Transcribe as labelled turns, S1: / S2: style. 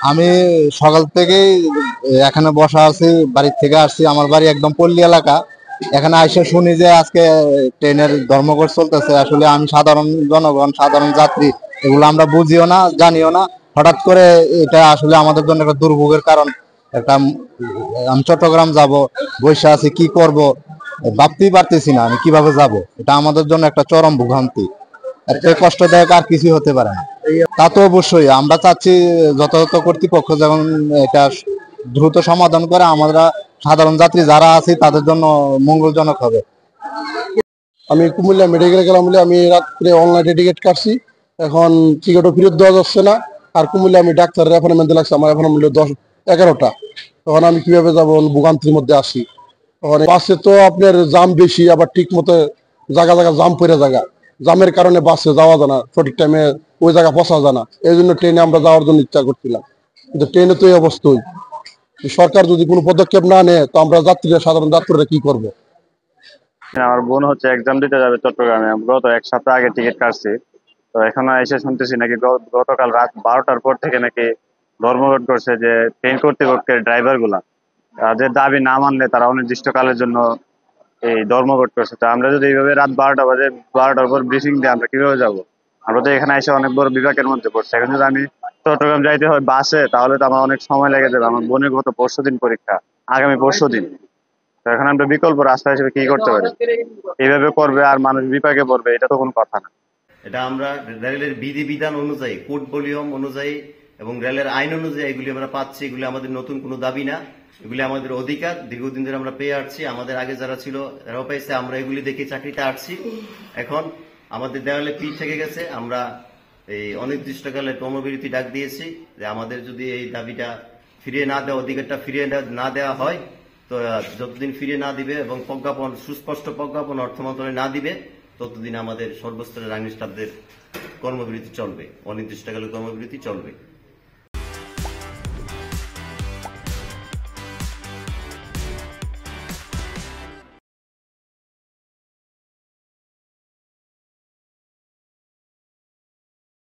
S1: আমি সকাল থেকেই এখানে বসা আছি, বাড়ির থেকে আসছি। আমার বাড়ি একদম পল্লী এলাকা। এখানে আইসা শুনি যে আজকে ট্রেনের ধর্মঘট চলতেছে। আসলে আমি সাধারণ জনগণ, সাধারণ যাত্রী, এগুলো আমরা বুঝিও না, জানিও না। হঠাৎ করে এটা আসলে আমাদের জন্য একটা দুর্ভোগের কারণ। একটা আমি চট্টগ্রাম যাব, বৈশা আছি, কি করব ভাবতেই পারতেছি না আমি কিভাবে যাব। এটা আমাদের জন্য একটা চরম ভোগান্তি। এর থেকে কষ্টদায়ক আর কিছু হতে পারে না। তা তো অবশ্যই আমরা চাচ্ছি যথাযথ কর্তৃপক্ষ যেমন এটা দ্রুত সমাধান করে আমরা সাধারণ যাত্রী যারা আছি তাদের জন্য মঙ্গলজনক হবে।
S2: আমি কুমিল্লা মেডিকেলে গেলাম বলে আমি রাত্রে অনলাইনে টিকিট কাটছি। এখন টিকিটও ফেরত দেওয়া যাচ্ছে না। আর কুমিল্লা আমি ডাক্তারের অ্যাপয়েন্টমেন্ট লাগছে, আমার অ্যাপয়েন্টমেন্ট 10-11টা। তখন আমি কিভাবে যাবো, ভোগান্তির মধ্যে আসি। তখন বাসে তো আপনার জাম বেশি, আবার ঠিক মতো জায়গা জায়গা জাম পড়ে জায়গা, জামের কারণে বাসে যাওয়া যায় না, সঠিক টাইমে ওই জায়গা পৌঁছা যায় না। এই জন্য ট্রেনে আমরা যাওয়ার জন্য ইচ্ছা করছিলাম, কিন্তু ট্রেনে তো এই অবস্থাই। সরকার যদি কোনো পদক্ষেপ না নেয় তো আমরা যাত্রীরা, সাধারণ যাত্রীরা কি করবো?
S3: আমার বোন হচ্ছে এক্সাম দিতে যাবে চট্টগ্রামে। আমি গত এক সপ্তাহ আগে টিকিট কাটছি। তো এখনো এসে শুনতেছি নাকি গতকাল রাত 12টার পর থেকে নাকি ধর্মঘট করছে যে ট্রেন কর্তৃপক্ষের ড্রাইভার গুলা, তাদের দাবি না মানলে তারা অনির্দিষ্টকালের জন্য এই ধর্মঘট করছে। তো আমরা যদি এইভাবে রাত 12টা বাজে, 12টার পর ব্রিফিং দিয়ে আমরা কিভাবে যাব? আমরা তো এখানে এসে অনেক বড় বিভাগের মধ্যে পড়ছে। এখন যদি আমি চট্টগ্রাম যাইতে হয় বাসে, তাহলে তো আমার অনেক সময় লেগে যাবে। আমার বোনের গত পরশুদিন পরীক্ষা, আগামী পরশুদিন। তো এখন আমরা বিকল্প রাস্তা হিসেবে কি করতে পারি? এইভাবে করবে আর মানুষ বিপাকে পড়বে, এটা তো কোনো কথা না।
S4: এটা আমরা রেলের বিধিবিধান অনুযায়ী, কোড ভলিউম অনুযায়ী এবং রেলের আইন অনুযায়ী এগুলি আমরা পাচ্ছি। এগুলি আমাদের নতুন কোনো দাবি না, এগুলি আমাদের অধিকার। দীর্ঘদিন ধরে আমরা পেয়ে আসছি, আমাদের আগে যারা ছিল তারাও পাইছে, আমরা এগুলি দেখে চাকরিতে আসছি। এখন আমাদের দেওয়ালে পিঠ থেকে গেছে। আমরা এই অনির্দিষ্টকালে কর্মবিরতি ডাক দিয়েছি যে আমাদের যদি এই দাবিটা ফিরিয়ে না দেওয়া, অধিকারটা ফিরিয়ে না দেওয়া হয়, তো যতদিন ফিরিয়ে না দিবে এবং প্রজ্ঞাপন, সুস্পষ্ট প্রজ্ঞাপন অর্থ মন্ত্রণালয় না দিবে, ততদিন আমাদের সর্বস্তরের আইন স্টাফদের কর্মবিরতি চলবে, অনির্দিষ্টকালের কর্মবিরতি চলবে।